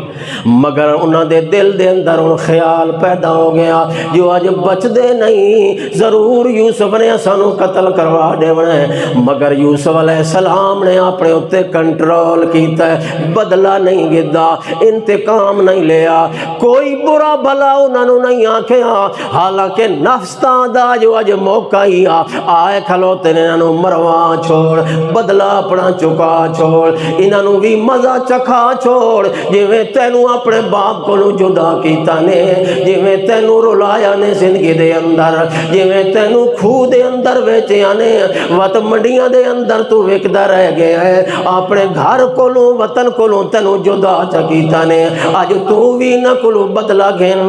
Speaker 1: مگر انہاں دے دل دے اندر ان خیال پیدا ہو گیا جو آج بچ دے نہیں، ضرور یوسف نے سانو قتل کروا دے بنے، مگر یوسف علیہ السلام نے اپنے اتے کنٹرول کیتا ہے، بدلہ نہیں گدا، انتقام نہیں لیا، کوئی برا بھلا انہاں نو نہیں آکھیا، حالانکہ نفس دا جو آج موقع ہی آئے کھلوتے نے انہاں نو مروا چھوڑ، بدلہ اپنا چکا چھوڑ، انہوں بھی مزہ چکھا چھوڑ، جویں تینوں اپنے باپ کو جدا کیتا نے، جویں تینوں رلایا نے زندگی دے اندر، جویں تینوں کھو دے اندر ویچیا نے، وط منڈیاں دے اندر تو وکدا رہ گیا ہے، اپنے گھر کو وطن کو تینوں جدا چکیتا نے، آج تو بھی نہ کلو بدلا گھن،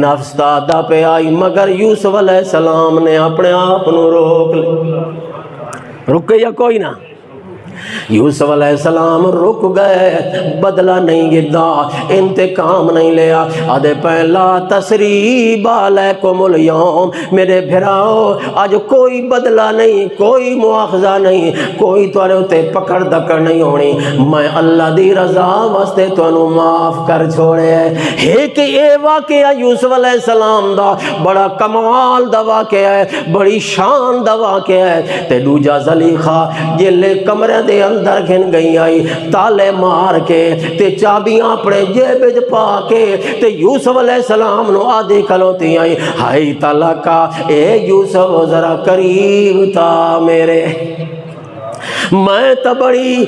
Speaker 1: نفس دادا پہ آئی، مگر یوسف علیہ السلام نے اپنے آپ نو روک لے، رکے یا کوئی نہ، یوسف علیہ السلام رک گئے، بدلہ نہیں گدا، انتقام نہیں لیا، آدھے پہلا تسریب علیکم اليوم، میرے بھراؤ آج کوئی بدلہ نہیں، کوئی مواخذہ نہیں، کوئی توڑے ہوتے پکڑ دکڑ نہیں ہونی، میں اللہ دی رضا واسطے تو انہوں معاف کر چھوڑے ہیں۔ ایک یہ واقعہ یوسف علیہ السلام دا بڑا کمال دا واقعہ ہے، بڑی شان دا واقعہ ہے، تے دوجا زلیخا جلے کمرے دے اندر گھن گئی آئی، تالے مار کے تے چابیاں اپنے جیب وچ پا کے تے یوسف علیہ السلام نو آدھی کھلوتی آئی، ہائی تالا کا اے یوسف ذرا قریب تا میرے، میں تا بڑی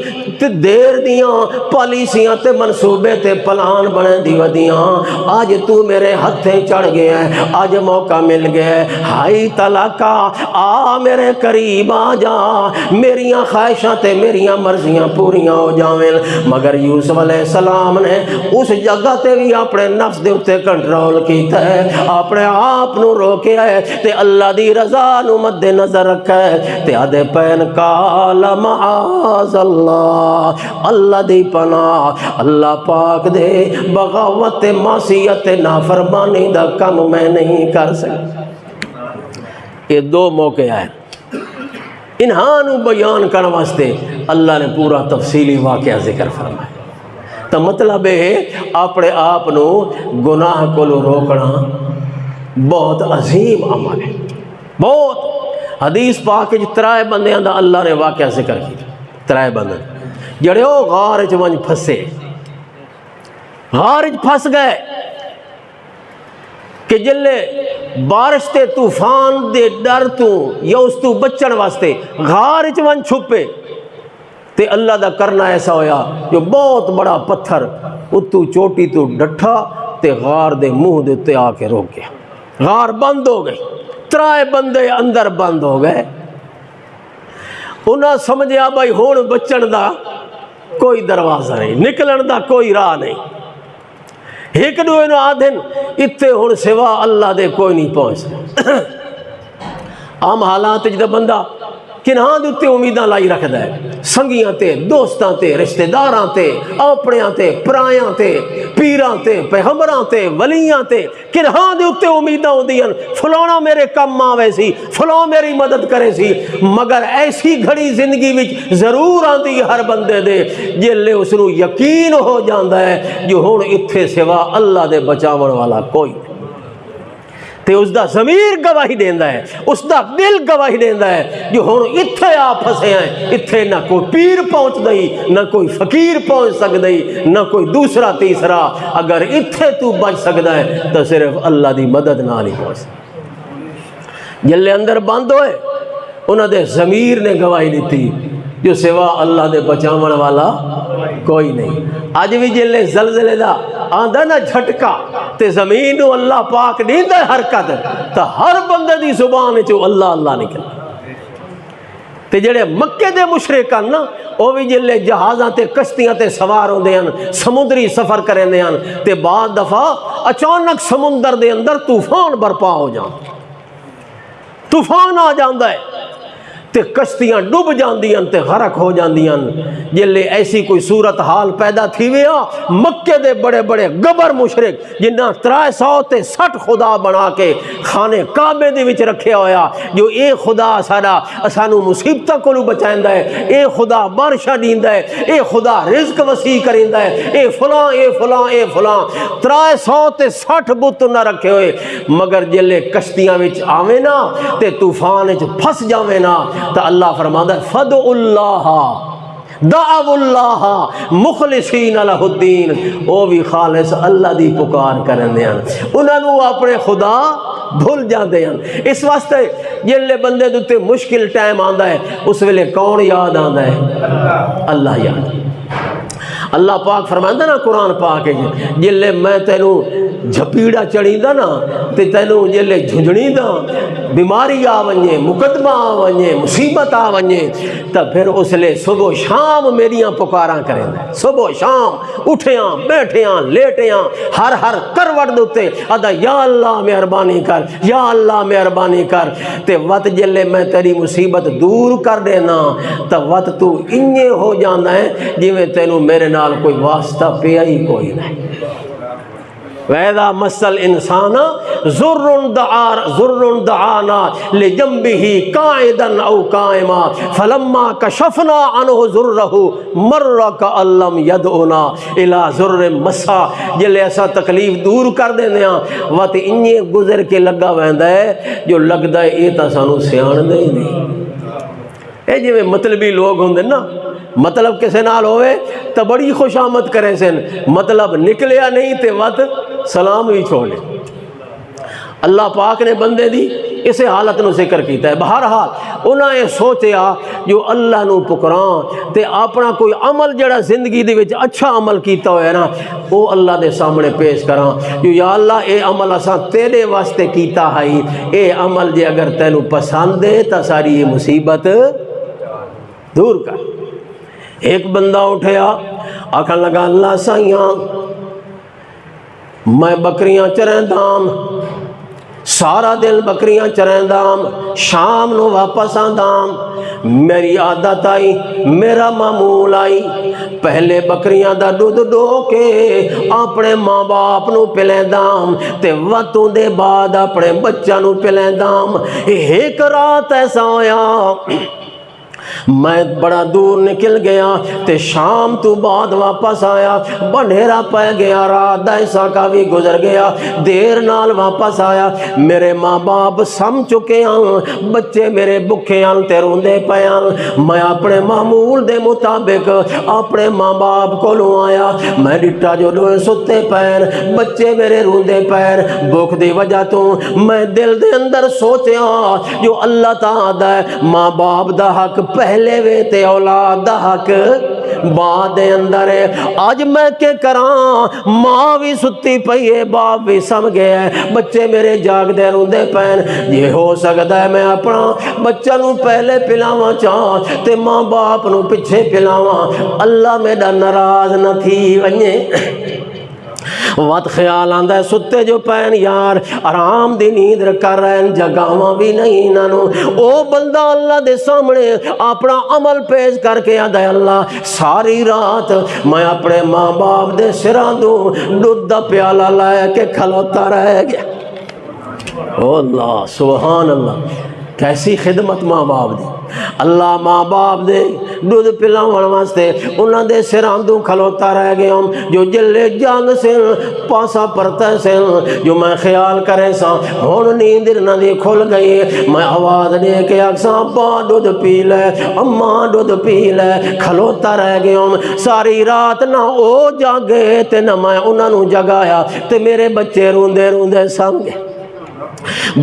Speaker 1: دیر دیاں پالیسیاں تے منصوبے تے پلان بنے دیو دیاں، آج تو میرے ہتھیں چڑھ گیا ہے، آج موقع مل گیا ہے، ہائی طلاقہ آ میرے قریب آ جا، میریاں خواہشاں تے میریاں مرضیاں پوریاں ہو جاویں، مگر یوسف علیہ السلام نے اس جگہ تے بھی اپنے نفس دے اتے کنٹرول کیتا ہے، اپنے آپ نو روکیا ہے، تے اللہ دی رضا نو مد نظر رکھا ہے، تے آدھے پین کالا معاذ اللہ، اللہ دی پناہ، اللہ پاک دے بغاوت معصیت نافرمانی دا کم میں نہیں کر سکتا۔ یہ دو موقع آئے، انہانو بیان کرنے واسطے اللہ نے پورا تفصیلی واقعہ ذکر فرمایا، تو مطلب ہے اپنے آپ نو گناہ کو روکنا بہت عظیم عمل ہے، بہت۔ حدیث پاک جو ترائے بندیاں دا اللہ نے واقعہ ذکر کیا، ترائے بندے جڑے ہو غار چ ونج پھسے، غار چ پھس گئے کہ جلے بارش تے طوفان دے ڈر تو یا اس تو بچن واسطے غار چ ونج چھپے، تے اللہ دا کرنا ایسا ہویا جو بہت بڑا پتھر اتو چوٹی تو ڈٹھا تے غار دے منہ دے تے آ کے روک گیا، غار بند ہو گئی، ترائے بندے اندر بند ہو گئے، انہاں سمجھیا بھائی ہون بچن دا کوئی دروازہ نہیں، نکلن دا کوئی راہ نہیں، ایک دو انہوں آدھن اتھے ہون سوا اللہ دے کوئی نہیں پہنچ، عام حالات جدہ بندہ کنہاں دیتے امیداں لائی رکھ دے، سنگیاں تے، دوستاں تے، رشتہ داراں تے، اپنیاں تے، پرایاں تے، پیراں تے، پیغمبراں تے، ولیاں تے، کنہاں دیتے امیداں ہو دیاں، فلانا میرے کم آوے سی، فلان میری مدد کرے سی، مگر ایسی گھڑی زندگی وچ ضرور آندی ہر بندے دے جلے اس نو یقین ہو جاندا ہے جو ہون اتھے سوا اللہ دے بچاون والا کوئی نہیں، تے اس دا ضمیر گواہی دیندا ہے، اس دا دل گواہی دیندا ہے جو ہن اتھے آ پھسے ہیں، اتھے نہ کوئی پیر پہنچ دئی، نہ کوئی فقیر پہنچ سکدئی، نہ کوئی دوسرا تیسرا، اگر اتھے تو بچ سکدا ہے تو صرف اللہ دی مدد نال ہی پہنچ سکدا۔ جلے اندر بند ہوئے انہاں دے ضمیر نے گواہی دیتی جو سوا اللہ دے بچاون والا کوئی نہیں۔ آج بھی جلے زلزلے دا آندہ نا جھٹکا تے زمین نو اللہ پاک نہیں دے حرکت، تا ہر بندے دی زبان چو اللہ اللہ نکل، تے جڑے مکے دے مشرکان نا او بھی جلے جہازاں تے کشتیاں تے سوار ہوندے ہیں، سمندری سفر کرندے ہیں، تے بعد دفعہ اچانک سمندر دے اندر طوفان برپا ہو جان، طوفان آ جاندا ہے، تے کشتیاں ڈوب جاندیاں تے غرق ہو جاندیاں. جلے ایسی کوئی صورت حال پیدا تھی ویا مکے دے بڑے بڑے گبر مشرک جنہاں 360 خدا بنا کے خانے کعبے دے وچ رکھیا ہویا جو اے خدا ساڈا اسانو مصیبتاں کولوں بچائندا ہے, اے خدا بارشاں دیندا ہے, اے خدا رزق وسیع کریندا ہے, اے فلاں اے فلاں اے فلاں 360 بت نہ رکھے ہوئے. مگر جلے کشتیاں وچ آویں نا تے طوفان وچ پھس جاویں نا تو اللہ فرماندا ہے فدعوا اللہ دعوا اللہ مخلصین لہ الدین. او بھی خالص اللہ دی پکار کرندے ہیں, انہاں نو اپنے خدا بھول جاندے ہیں. اس واسطے جلے بندے دے تے مشکل ٹائم آندا ہے اس ویلے کون یاد آندا ہے؟ اللہ یاد. اللہ پاک فرماندا نا قرآن پاک جلے میں تینوں جھپیڑا چڑھیندا نا تے تینوں جلے جھنجھڑی دا بیماری آ ونجے, مقدمہ آ ونجے, مصیبت آ ونجے تا پھر اس لئے صبح شام میریاں پکاراں کریں دے. صبح شام اٹھیاں بیٹھیاں لیٹیاں ہر کروٹ دوتے ادا یا اللہ مہربانی کر, یا اللہ مہربانی کر. تے وقت جلے میں تیری مصیبت دور کر دینا تا وقت تو انجے ہو جانا ہے جویں تینوں میرے نال کوئی واسطہ پیا ہی کوئی نہیں. وَإِذَا مَسَّ الْإِنسَانَ ضُرٌّ دَعَانَا لِجَنبِهِ قَاعِدًا أَوْ قَائِمًا فَلَمَّا كَشَفْنَا عَنْهُ ضُرَّهُ مَرَّ كَأَن لَّمْ يَدْعُنَا إِلَىٰ ضُرٍّ مَسَّا. جلے ایسا تکلیف دور کر دیندے ہاں وقت انجے گزر کے لگا ویندا ہے جو لگدا ہے اے تاں سانوں سیاندے ہی نہیں. اے جویں مطلبی لوگ ہوندے نا, مطلب کسے نال ہوئے تو بڑی خوش آمد کرے سن, مطلب نکلیا نہیں تے وقت سلام ہی چھوڑے. اللہ پاک نے بندے دی اسے حالت نو ذکر کیتا ہے. بہرحال انہاں یہ سوچیا جو اللہ نو پکراں تے اپنا کوئی عمل جڑا زندگی دے وچ اچھا عمل کیتا ہویا نا او اللہ دے سامنے پیش کراں جو یا اللہ اے عمل اساں تیرے واسطے کیتا ہے, اے عمل جے اگر تینوں پسند ہے تا ساری یہ مصیبت دور کر. ایک بندہ اٹھیا آکھن لگا اللہ سائیاں میں بکریاں چرندام, سارا دن بکریاں چرندام, شام نو واپس آندام, میری عادت آئی میرا معمول آئی پہلے بکریاں دا دودھ ڈو کے اپنے ماں باپ نو پلیندام تے وقتوں دے بعد اپنے بچہ نو پلیندام. ایک رات ایسا ہویا میں بڑا دور نکل گیا تے شام تو بعد واپس آیا, بندھیرا پہ گیا, رات دا حصہ کا بھی گزر گیا, دیر نال واپس آیا. میرے ماں باپ سم چکے ہیں, بچے میرے بکھے ہیں تے روندے پے ہیں. میں اپنے معمول دے مطابق اپنے ماں باپ کو لوں آیا, میں ڈٹا جو دوئے ستے پیر, بچے میرے روندے پیر, بھوک دی وجہ تو میں دل دے اندر سوچیا جو اللہ تعالیٰ ہے ماں باپ دا حق پہلے وے تے اولاد دا حق بعد اندر ہے. آج میں کے کراں, ماں بھی ستی پئی ہے, باپ بھی سم گیا ہے, بچے میرے جاگ دے روندے پین. یہ ہو سکتا ہے میں اپنا بچہ نو پہلے پلاواں چاہ تے ماں باپ نو پچھے پلاواں, اللہ میرا ناراض نہ تھی ونجے. وقت خیال آندا ہے ستے جو پین یار آرام دی نیند کر رہے ہیں, جگاواں بھی نہیں انہوں. او بندہ اللہ دے سامنے اپنا عمل پیش کر کے آندا ہے اللہ ساری رات میں اپنے ماں باپ دے سراں دوں دودھ دا پیالہ لائے کے کھلوتا رہ گیا. او اللہ سبحان اللہ, کیسی خدمت ماں باپ دی. اللہ ماں باپ دے دودھ پلاون واسطے انہاں دے سراں دوں کھلوتا رہ گیا ہوں جو جلے جان سن پاسا پرتا سن جو میں خیال کرے سا ہن نیند نہ دی کھل گئی. میں آواز دے کے آکھاں ابا دودھ پی لے, اماں دودھ پی لے, کھلوتا رہ گیا ہوں ساری رات. نہ او جاگے تے نہ میں انہاں نوں جگایا تے میرے بچے روندے روندے سم گئے.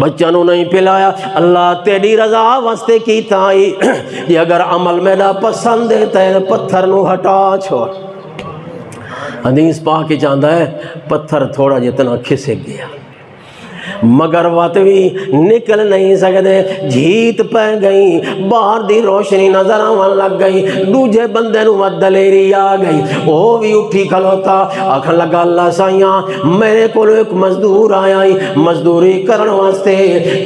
Speaker 1: بچہ نو نہیں پلایا. اللہ تیری رضا واسطے کیتا ہی یہ اگر عمل میرا پسند ہے تے پتھر نو ہٹا چھوڑ. حدیث پاک کی چاہتا ہے پتھر تھوڑا جتنا کھسک گیا, مگر وقت بھی نکل نہیں سکتے. جھیت پہ گئی, باہر دی روشنی نظر آن لگ گئی. دوجے بندے نو دلیری آ گئی, وہ بھی اٹھی کھلوتا. آکھن لگا اللہ سائیاں میرے کو ایک مزدور آیا مزدوری کرن واسطے,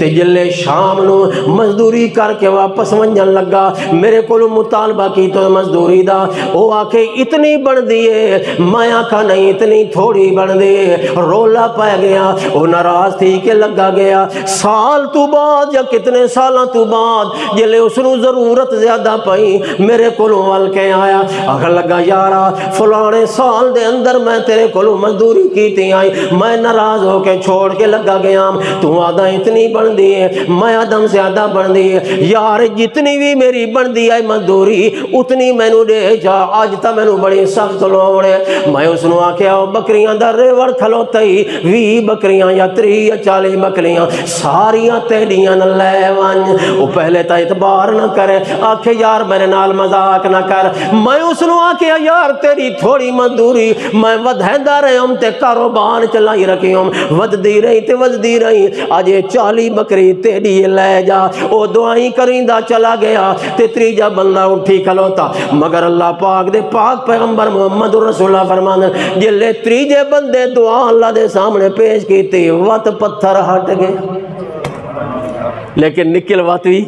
Speaker 1: تے جلے شام نو مزدوری کر کے واپس ونجن لگا میرے کو مطالبہ کی تو مزدوری دا. وہ آکھے اتنی بن دیے, میں آکھا نہیں اتنی تھوڑی بن دی. رولا پہ گیا, وہ ناراض تھی کہ لگا گیا. سال تو بعد یا کتنے سالاں تو بعد جلے اس نو ضرورت زیادہ پئی میرے کو ول کے آیا. آکھن لگا یارا فلانے سال دے اندر میں تیرے کو مزدوری کیتی آئی, میں ناراض ہو کے چھوڑ کے لگا گیا. تو آدھا اتنی بن دی ہے, میں آدم زیادہ بن دی ہے. یار جتنی بھی میری بن دی ہے مزدوری اتنی میں نو دے جا, آج تا میں نو بڑی سخت لوڑے. میں اس نو آکھیا بکریاں دا ریوڑ کھلوتا ہی 20 بکریاں یا 30 یا 40 بکریاں ساریاں تیڑیاں نہ لے ون. وہ پہلے تا اعتبار نہ کرے, آکھے یار میرے نال مذاق نہ کر. میں اس نو آکھیا یار تیری تھوڑی مزدوری میں ودھیندا رہے ہم تے کاروبار چلائی رکھی ہم, وددی رہی تے وددی رہی. آج 40 بکری تیڑی لے جا. او دعائیں کریندا چلا گیا تے تیجا بندہ اٹھی کھلوتا. مگر اللہ پاک دے پاک پیغمبر محمد رسول اللہ فرمانے جلے تیجے بندے دعا اللہ دے سامنے پیش کیتی وت پتھر ہٹ گئے. لیکن نکل وت بھی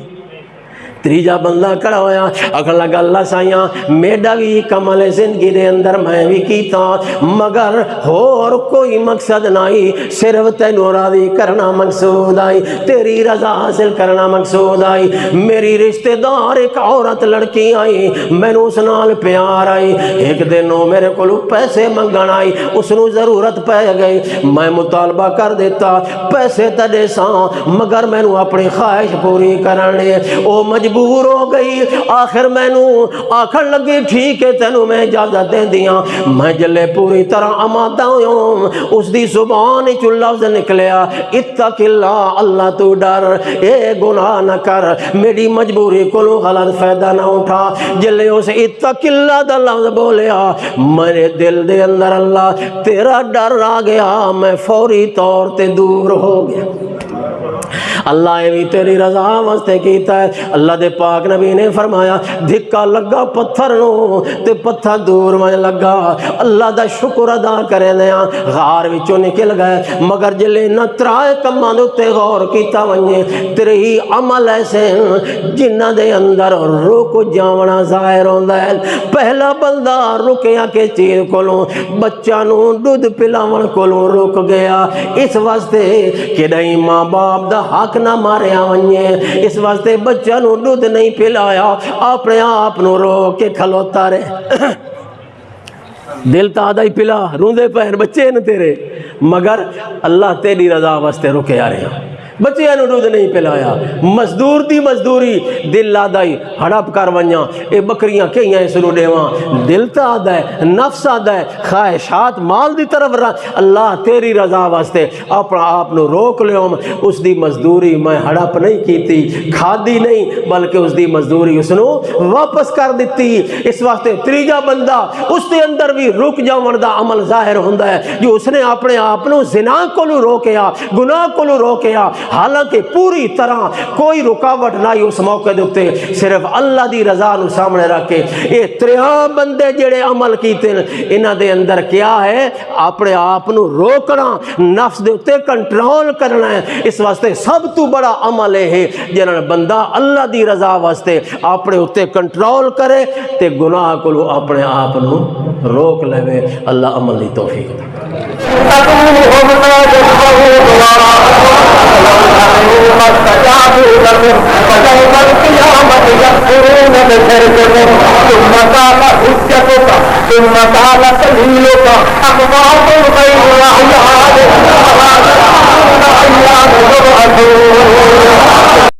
Speaker 1: تیجا بندہ کھڑا ہویا. اکھن لگا اللہ سائیاں میڈا بھی کمل زندگی دے اندر میں بھی کیتا, مگر اور کوئی مقصد نہیں, صرف تینوں راضی کرنا مقصود آئی, تیری رضا حاصل کرنا مقصود آئی. میری رشتہ دار ایک عورت لڑکی آئی, میں نو اس نال پیار آئی. ایک دن وہ میرے کو پیسے منگن آئی, اس نو ضرورت پہ گئی. میں مطالبہ کر دیتا پیسے تدے ساں, مگر میں نو اپنی خواہش پوری کرنے. او مجبور ہو گئی. آخر میں نو آخر لگی ٹھیک ہے تینوں میں اجازت دے دیا. میں جلے پوری طرح آمادہ ہوں, اس دی زبان چ لفظ نکلیا اتق اللہ, اللہ تو ڈر, اے گناہ نہ کر. میری مجبوری کو غلط فائدہ نہ اٹھا. جلے اس اتق اللہ دا لفظ بولیا میرے دل دے اندر اللہ تیرا ڈر آ گیا, میں فوری طور تے دور ہو گیا. اللہ بھی تیری رضا واسطے کیتا ہے. اللہ دے پاک نبی نے فرمایا دھکا لگا پتھر نو تے پتھر دور میں لگا. اللہ دا شکر ادا کرے نیا غار وچوں نکل گئے. مگر جلے نہ ترائے کماں دے تے غور کیتا ونجے تیرے ہی عمل ایسے جنہاں دے اندر رک جاونا ظاہر ہوندا ہے. پہلا بندہ رکیا کے چیز کولوں بچہ نو دودھ پلاون کولوں رک گیا, اس واسطے کہ نہیں ماں باپ دا حق نہ ماریا ونجے, اس واسطے بچہ نو دودھ نہیں پلایا, اپنے آپ نو رو کے کھلوتا رہے. دل تا آدھا ہی پلا روندے پہن بچے نے تیرے, مگر اللہ تیری رضا واسطے رکے آ رہے ہیں. بچے نو دودھ نہیں پلایا, مزدور دی مزدوری دل لادا ہی ہڑپ کر ونجا, اے بکریاں کئی ہیں سنو دیواں, دل تا آدھا ہے نفس آدھا ہے خواہشات مال دی طرف اللہ تیری رضا واسطے اپنا آپ نو روک لے. اس دی مزدوری میں ہڑپ نہیں کیتی, کھادی نہیں, بلکہ اس دی مزدوری اس نو واپس کر دیتی. اس واسطے تیجا بندہ اس دے اندر بھی رک جاون دا عمل ظاہر ہوندا ہے جو اس نے اپنے آپ نو زنا کو روکیا, گناہ کو روکیا. حالانکہ پوری طرح کوئی رکاوٹ نہ اس موقع دیتے, صرف اللہ دی رضا نو سامنے رکھ کے. اے 13 بندے جڑے عمل کیتے انہاں دے اندر کیا ہے, اپنے آپ نو روکنا, نفس دے اتے کنٹرول کرنا ہے. اس واسطے سب تو بڑا عمل ہے جنہاں بندہ اللہ دی رضا واسطے اپنے اتے کنٹرول کرے تے گناہ کو اپنے آپ نو روک لے. اللہ عمل دی توفیق دے. فاستجابوا لكم فيوم القيامة يكفرون بشرككم ثم قال حجتك ثم قال سبيلك أقطعت الغيب وأعياد